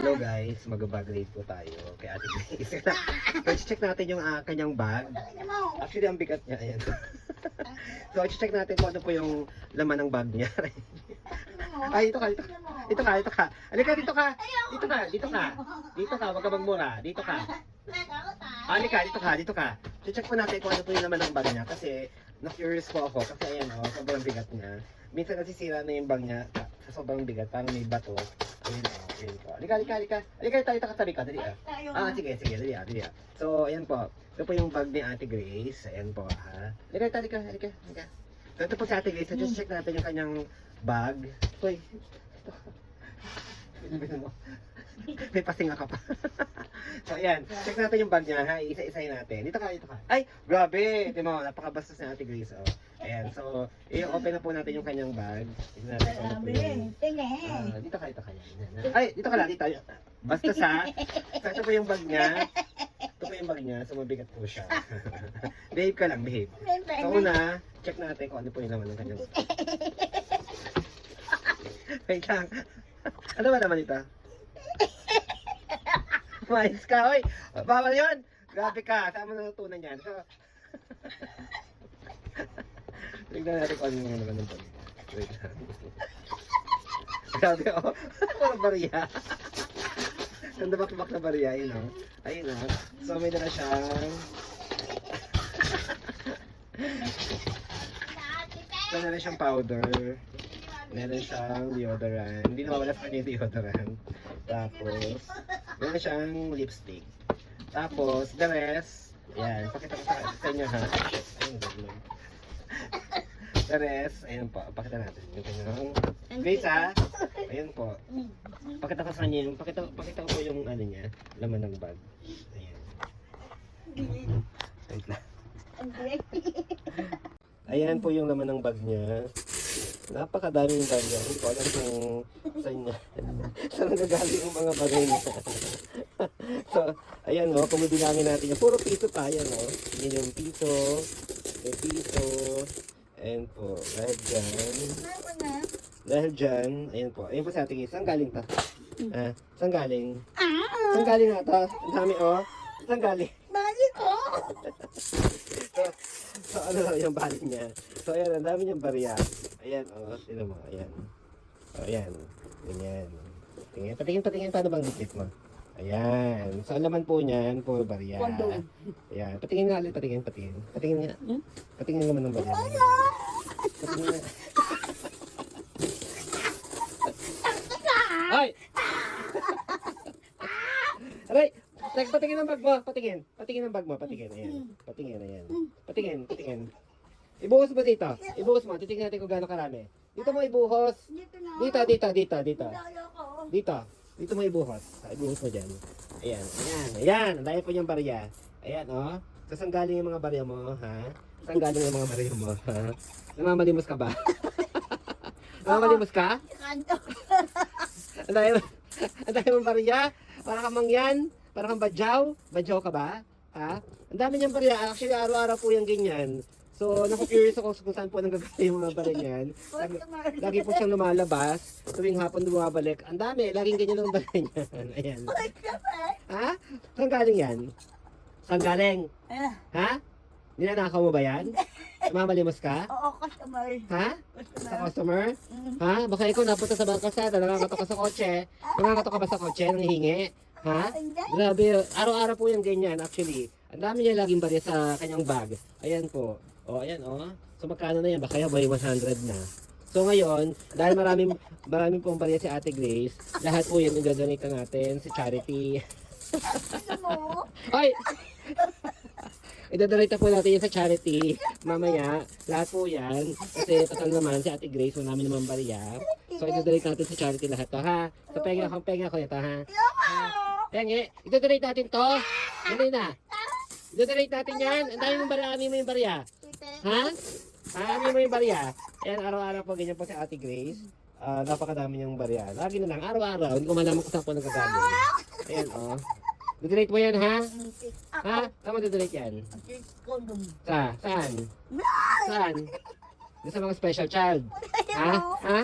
Hello guys, mag-bag raid po tayo kay Ate Grace. First check natin yung kanyang bag. Actually, ang bigat niya. Ayan. So, check natin kung ano po yung laman ng bag niya. Ay, ito ka. Halika, dito ka. Dito ka, wag ka magmura. Dito ka. Halika, dito ka. Check po natin kung ano po yung laman ng bag niya kasi na-curious po ako kasi ayan sobrang bigat niya. Minsan nasisira na yung bag niya sa sobrang bigat, parang may bato. Ayun po. Halika tayo katabi ka, dali sige, dali So, ayan po. Ito po yung bag ni Ate Grace. Ayan po, ha. Halika. So, ito po si Ate Grace. So, just check natin yung kanyang bag. Hoy. Ito. May pasinga ka pa. So, ayan. Check natin yung bag niya, ha. Isa-isahin natin. Dito ka. Ay, grabe. Ito mo, napakabastos ni Ate Grace, oh. Ayan, so, i-open na po natin yung kanyang bag. Tignan natin kung ano po yung... dito ka. Ay, dito ka lang, dito. Basta sa. So, ito po yung bag niya. So, mabigat po siya. Behave ka lang, behave. So, una, check natin kung ano po yung laman ng kanyang bag. Wait lang. Ano ba naman ito? Mais ka, oy! Bawal yun! Grabe ka, saan mo natutunan yan? So, tignan natin kung ano yung naman ng bag. Wait lang. Grabe, oh. Parang bariya. Sandabak-bak na bariya, yun, oh. Ayun, oh. So, may dala siyang... Meron siyang powder. Meron siyang deodorant. Hindi nawawala sa kanya yung deodorant. Tapos, meron siyang lipstick. Tapos, the rest, yan. Pakita ko sa inyo, ha. Ayun, gagawin. The rest, ayun po. Pakita natin yung kanyang... Grace, ha. Ayun po. Pakita ko sa kanya yung... Pakita ko po yung ano niya. Laman ng bag. Ayan. Wait lang. Ayan po yung laman ng bag niya. Napakadaming bag niya. Hindi ko alam kung saan niya. Saan nagagaling yung mga bagay niya. So, ayan o. Kung bibilangin natin yung puro piso pa. Ayan o. Yan yung piso. May piso. Ayan po. Dahil dyan. Ayan po. Ayan po sa ating saan galing ta? Saan galing? Saan galing na ito? Ang dami o. Saan galing? Bali ko! So, ano yung balik niya? So, ayan, ang dami niyang barya. Ayan, sino mo, ayan. Ayan, ganyan. Patingin, paano bang dikit mo? Ayan. So, ang laman po niyan, puro barya. Ayan, patingin nga ulit, patingin. Patingin nga. Patingin naman ng barya. Patingin nga. Ay! Aray! Patingin ng bag mo, patingin ng bag mo, ayan. Patingin. Ibuhos mo dito. Titingnan natin kung gaano karami. Dito mo ibuhos. Dito. Dito mo ibuhos. Ibuhos mo dyan. Ayan. Ang dahil po yung barya. Ayan, So, saan galing yung mga barya mo, ha? Saan galing yung mga barya mo, ha? Namamalimos ka ba? Namamalimos ka? Ang dahil mong barya? Para kang mangyan? Para kang badyaw? Badyaw ka ba? Ha? Ang dami niyang barya. Actually, araw-araw po yung ganyan. So, naku-curious ako kung saan po nanggagaling yung mga barya niyan. Lagi po siyang lumalabas. Tuwing hapon bumabalik. Ang dami. Laging ganyan ang barya niyan. Ayan. Ha? Saan galing yan? Saan galing? Ha? Ninanakaw mo ba yan? Mamalimos ka? Oo, customer. Ha? Sa customer? Ha? Baka ikaw napunta sa kalsada, nangangatok ka sa kotse. Nangangatok ka ba sa kotse? Nangihingi? Ha? Grabe, araw-araw po yung ganyan actually. Ang dami niya laging barya sa kanyang bag. Ayan po. Ayan So magkano na yan? Baka by 100 na. So ngayon, dahil maraming pong barya si Ate Grace, lahat po yan i-donate natin sa charity. Ay! I-donate po natin yan sa charity. Mamaya, lahat po yan. Kasi total naman si Ate Grace, wala namin naman barya. So i-donate natin sa charity lahat to, ha? So penga ko ito, ha? Pengi, i-donate natin to. Dali na. I-donate natin yan. Ang dami mong barya, amin mo yung barya. Ha? Amin mo yung barya. Ayan, araw-araw po ganyan po si Ate Grace. Napakadami niyang barya. Lagi na lang, araw-araw. Hindi ko malaman kung saan po nagagaling. Ayan, I-donate mo yan, ha? Ha? Saan mo i-donate yan? Saan? Doon sa mga special child. Ha? Ha?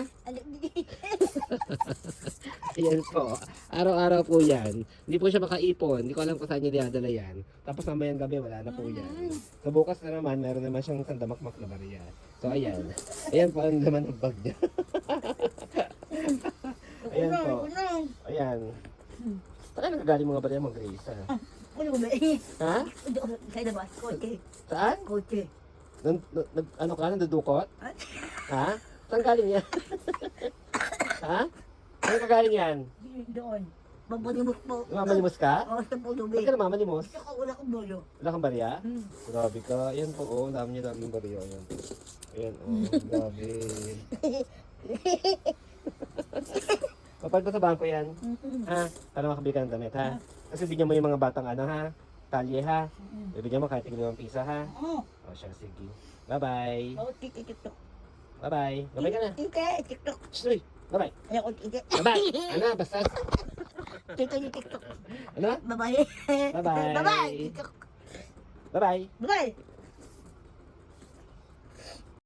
Ayan po. Araw-araw po yan. Hindi po siya makaipon. Hindi ko alam kung saan niya dinadala yan. Tapos mamayang gabi, wala na po yan. So bukas na naman, meron naman siyang sandamakmak na bariya. So ayan. Ayan po ang laman ng bag niya. Ayan po. Ayan. Saan nagagaling mga bariya mo, Grace? Ha? Ha? Sa labas, kote. Saan? Kote. Ano ka? Nandudukot? Ha? Saan galing yan? Ha? Saan ka galing yan? Doon. Mabalimos po. Namalimos ka? Oo, sa pulo. Ba't ka namalimos? Saka wala kong bulo. Wala kang barya? Grabe ka. Ayan po, oh. Dami niya daming barya. Ayan. Ayan, oh. Grabe. Kapag pa sa bangko yan. Ha? Para makabili ka ng damit, ha? Kasi bigyan mo yung mga batang ano, ha? Talye, ha? Bibigyan mo kahit tigil pisa, ha? Oo. O siya, sige. Bye-bye. Oo, tiktok. Bye-bye. Bye-bye ka na. TikTok. Shh, bye-bye. Ayoko tiktok. Bye-bye. Ano, basta. TikTok. Ano? Bye-bye. Bye-bye. Bye-bye. TikTok. Bye-bye. Bye-bye.